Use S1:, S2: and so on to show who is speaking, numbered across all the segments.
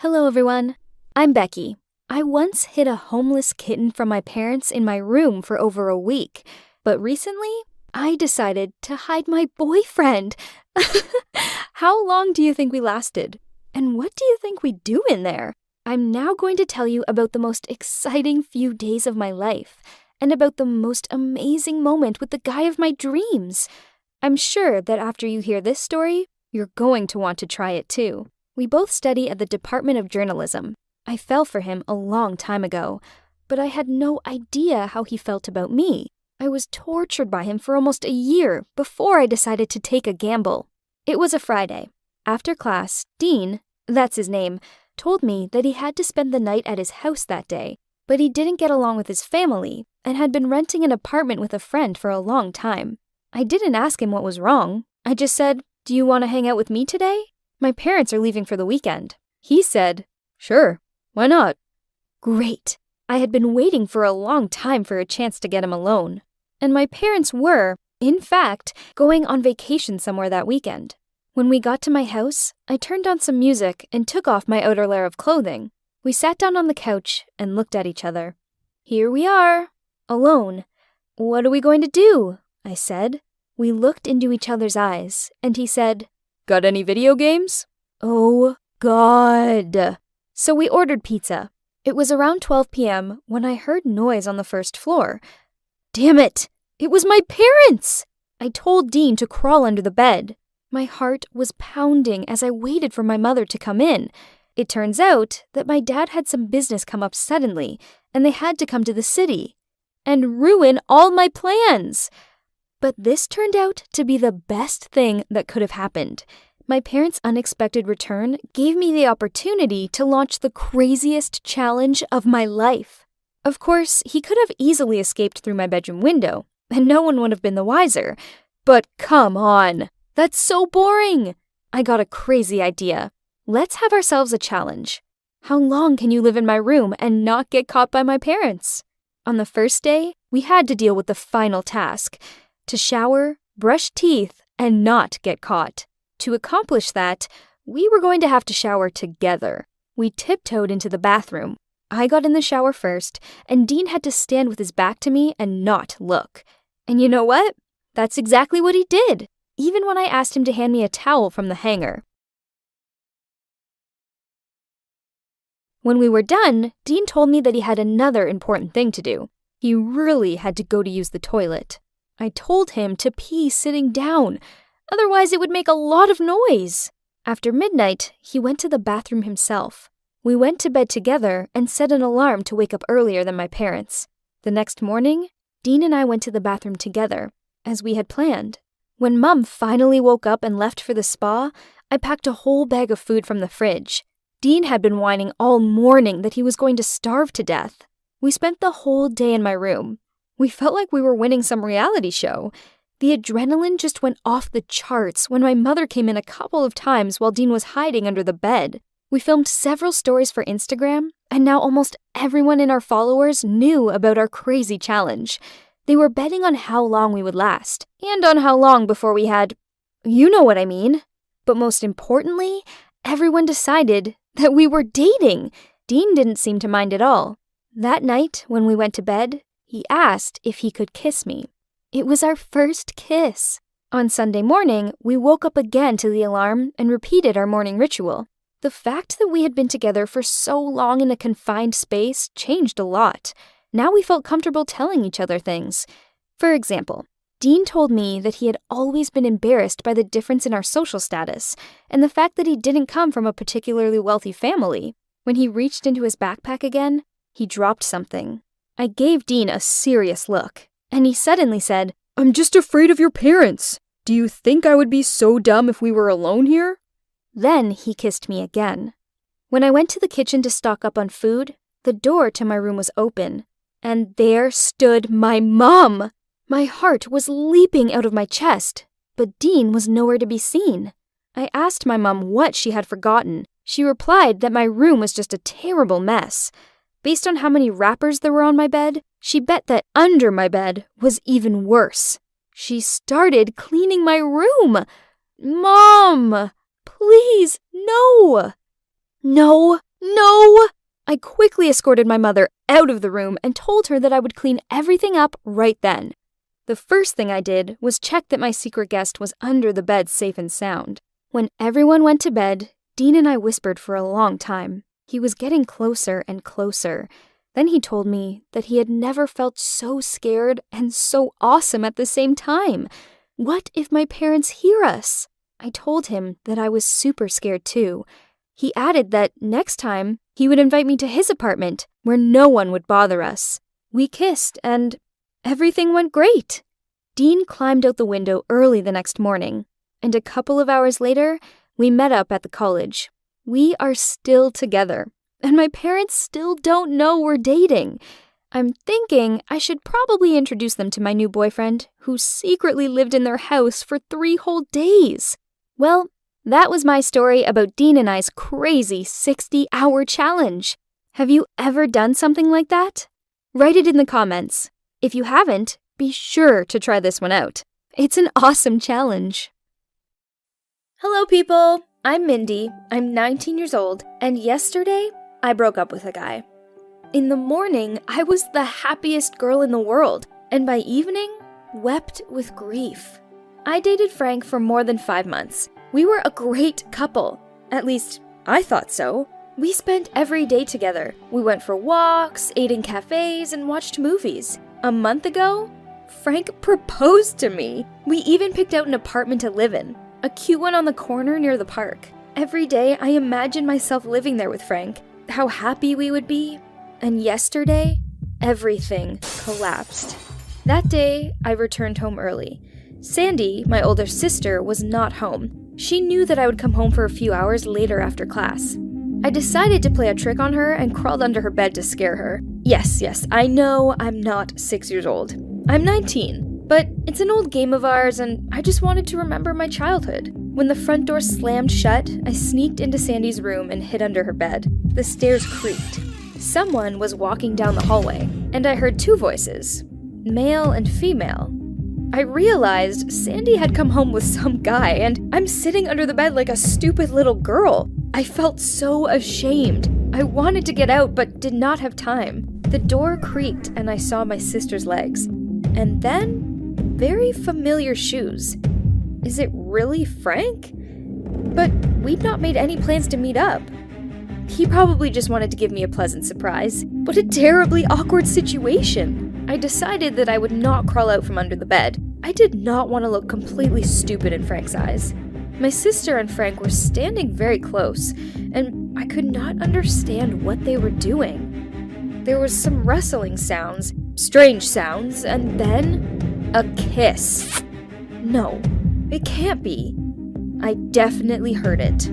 S1: Hello, everyone. I'm Becky. I once hid a homeless kitten from my parents in my room for over a week, but recently I decided to hide my boyfriend. How long do you think we lasted? And what do you think we do in there? I'm now going to tell you about the most exciting few days of my life and about the most amazing moment with the guy of my dreams. I'm sure that after you hear this story, you're going to want to try it too. We both study at the Department of Journalism. I fell for him a long time ago, but I had no idea how he felt about me. I was tortured by him for almost a year before I decided to take a gamble. It was a Friday. After class, Dean, that's his name, told me that he had to spend the night at his house that day, but he didn't get along with his family and had been renting an apartment with a friend for a long time. I didn't ask him what was wrong. I just said, "Do you want to hang out with me today? My parents are leaving for the weekend." He said, "Sure, why not?" Great. I had been waiting for a long time for a chance to get him alone. And my parents were, in fact, going on vacation somewhere that weekend. When we got to my house, I turned on some music and took off my outer layer of clothing. We sat down on the couch and looked at each other. Here we are, alone. "What are we going to do?" I said. We looked into each other's eyes, and he said, "Got any video games?" Oh, God. So we ordered pizza. It was around 12 p.m. when I heard noise on the first floor. Damn it! It was my parents! I told Dean to crawl under the bed. My heart was pounding as I waited for my mother to come in. It turns out that my dad had some business come up suddenly, and they had to come to the city and ruin all my plans. But this turned out to be the best thing that could have happened. My parents' unexpected return gave me the opportunity to launch the craziest challenge of my life. Of course, he could have easily escaped through my bedroom window, and no one would have been the wiser. But come on, that's so boring. I got a crazy idea. Let's have ourselves a challenge. How long can you live in my room and not get caught by my parents? On the first day, we had to deal with the final task: to shower, brush teeth, and not get caught. To accomplish that, we were going to have to shower together. We tiptoed into the bathroom. I got in the shower first, and Dean had to stand with his back to me and not look. And you know what? That's exactly what he did, even when I asked him to hand me a towel from the hanger. When we were done, Dean told me that he had another important thing to do. He really had to go to use the toilet. I told him to pee sitting down. Otherwise, it would make a lot of noise. After midnight, he went to the bathroom himself. We went to bed together and set an alarm to wake up earlier than my parents. The next morning, Dean and I went to the bathroom together, as we had planned. When Mom finally woke up and left for the spa, I packed a whole bag of food from the fridge. Dean had been whining all morning that he was going to starve to death. We spent the whole day in my room. We felt like we were winning some reality show. The adrenaline just went off the charts when my mother came in a couple of times while Dean was hiding under the bed. We filmed several stories for Instagram, and now almost everyone in our followers knew about our crazy challenge. They were betting on how long we would last, and on how long before we had... You know what I mean. But most importantly, everyone decided that we were dating. Dean didn't seem to mind at all. That night, when we went to bed, he asked if he could kiss me. It was our first kiss. On Sunday morning, we woke up again to the alarm and repeated our morning ritual. The fact that we had been together for so long in a confined space changed a lot. Now we felt comfortable telling each other things. For example, Dean told me that he had always been embarrassed by the difference in our social status and the fact that he didn't come from a particularly wealthy family. When he reached into his backpack again, he dropped something. I gave Dean a serious look, and he suddenly said, "I'm just afraid of your parents. Do you think I would be so dumb if we were alone here?" Then he kissed me again. When I went to the kitchen to stock up on food, the door to my room was open, and there stood my mom. My heart was leaping out of my chest, but Dean was nowhere to be seen. I asked my mom what she had forgotten. She replied that my room was just a terrible mess. Based on how many wrappers there were on my bed, she bet that under my bed was even worse. She started cleaning my room. Mom! Please, no! No, No! I quickly escorted my mother out of the room and told her that I would clean everything up right then. The first thing I did was check that my secret guest was under the bed safe and sound. When everyone went to bed, Dean and I whispered for a long time. He was getting closer and closer. Then he told me that he had never felt so scared and so awesome at the same time. What if my parents hear us? I told him that I was super scared too. He added that next time, he would invite me to his apartment, where no one would bother us. We kissed, and everything went great. Dean climbed out the window early the next morning, and a couple of hours later, we met up at the college. We are still together, and my parents still don't know we're dating. I'm thinking I should probably introduce them to my new boyfriend, who secretly lived in their house for 3 whole days. Well, that was my story about Dean and I's crazy 60-hour challenge. Have you ever done something like that? Write it in the comments. If you haven't, be sure to try this one out. It's an awesome challenge. Hello, people. I'm Mindy. I'm 19 years old, and yesterday, I broke up with a guy. In the morning, I was the happiest girl in the world, and by evening, wept with grief. I dated Frank for more than 5 months. We were a great couple. At least, I thought so. We spent every day together. We went for walks, ate in cafes, and watched movies. A month ago, Frank proposed to me. We even picked out an apartment to live in, a cute one on the corner near the park. Every day, I imagined myself living there with Frank, how happy we would be. And yesterday, everything collapsed. That day, I returned home early. Sandy, my older sister, was not home. She knew that I would come home for a few hours later after class. I decided to play a trick on her and crawled under her bed to scare her. Yes, I know I'm not 6 years old. I'm 19, but it's an old game of ours and I just wanted to remember my childhood. When the front door slammed shut, I sneaked into Sandy's room and hid under her bed. The stairs creaked. Someone was walking down the hallway, and I heard 2 voices, male and female. I realized Sandy had come home with some guy, and I'm sitting under the bed like a stupid little girl. I felt so ashamed. I wanted to get out, but did not have time. The door creaked, and I saw my sister's legs. And then, very familiar shoes. Is it really Frank? But we'd not made any plans to meet up. He probably just wanted to give me a pleasant surprise. What a terribly awkward situation. I decided that I would not crawl out from under the bed. I did not want to look completely stupid in Frank's eyes. My sister and Frank were standing very close, and I could not understand what they were doing. There was some rustling sounds, strange sounds, and then a kiss. No, it can't be. I definitely heard it.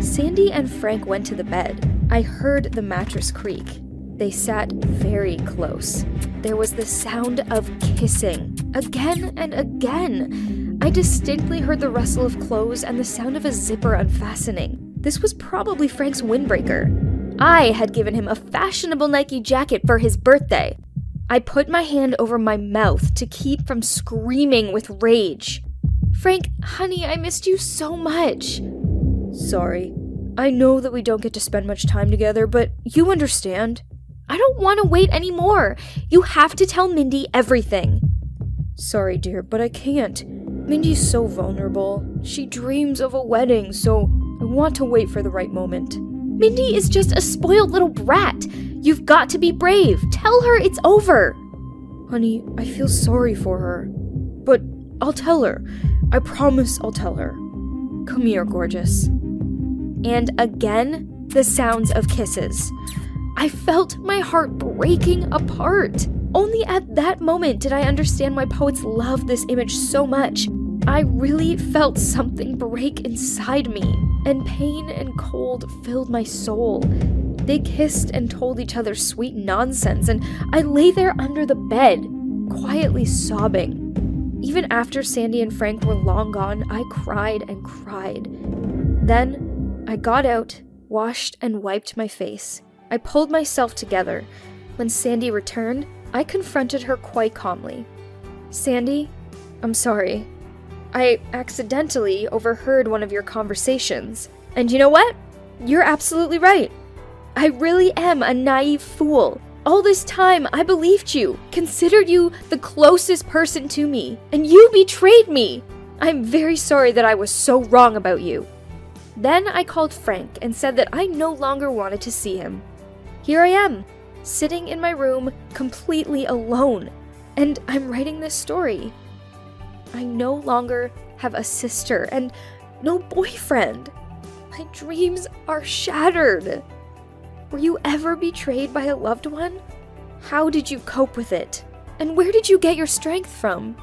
S1: Sandy and Frank went to the bed. I heard the mattress creak. They sat very close. There was the sound of kissing, again and again. I distinctly heard the rustle of clothes and the sound of a zipper unfastening. This was probably Frank's windbreaker. I had given him a fashionable Nike jacket for his birthday. I put my hand over my mouth to keep from screaming with rage. Frank, honey, I missed you so much. Sorry. I know that we don't get to spend much time together, but you understand. I don't want to wait anymore. You have to tell Mindy everything. Sorry, dear, but I can't. Mindy's so vulnerable. She dreams of a wedding, so I want to wait for the right moment. Mindy is just a spoiled little brat. You've got to be brave. Tell her it's over. Honey, I feel sorry for her. But I'll tell her. I promise I'll tell her. Come here, gorgeous. And again, the sounds of kisses. I felt my heart breaking apart. Only at that moment did I understand why poets love this image so much. I really felt something break inside me, and pain and cold filled my soul. They kissed and told each other sweet nonsense, and I lay there under the bed, quietly sobbing. Even after Sandy and Frank were long gone, I cried and cried. Then I got out, washed and wiped my face. I pulled myself together. When Sandy returned, I confronted her quite calmly. Sandy, I'm sorry. I accidentally overheard one of your conversations. And you know what? You're absolutely right. I really am a naive fool. All this time, I believed you, considered you the closest person to me, and you betrayed me. I'm very sorry that I was so wrong about you." Then I called Frank and said that I no longer wanted to see him. Here I am, sitting in my room, completely alone, and I'm writing this story. I no longer have a sister and no boyfriend. My dreams are shattered. Were you ever betrayed by a loved one? How did you cope with it? And where did you get your strength from?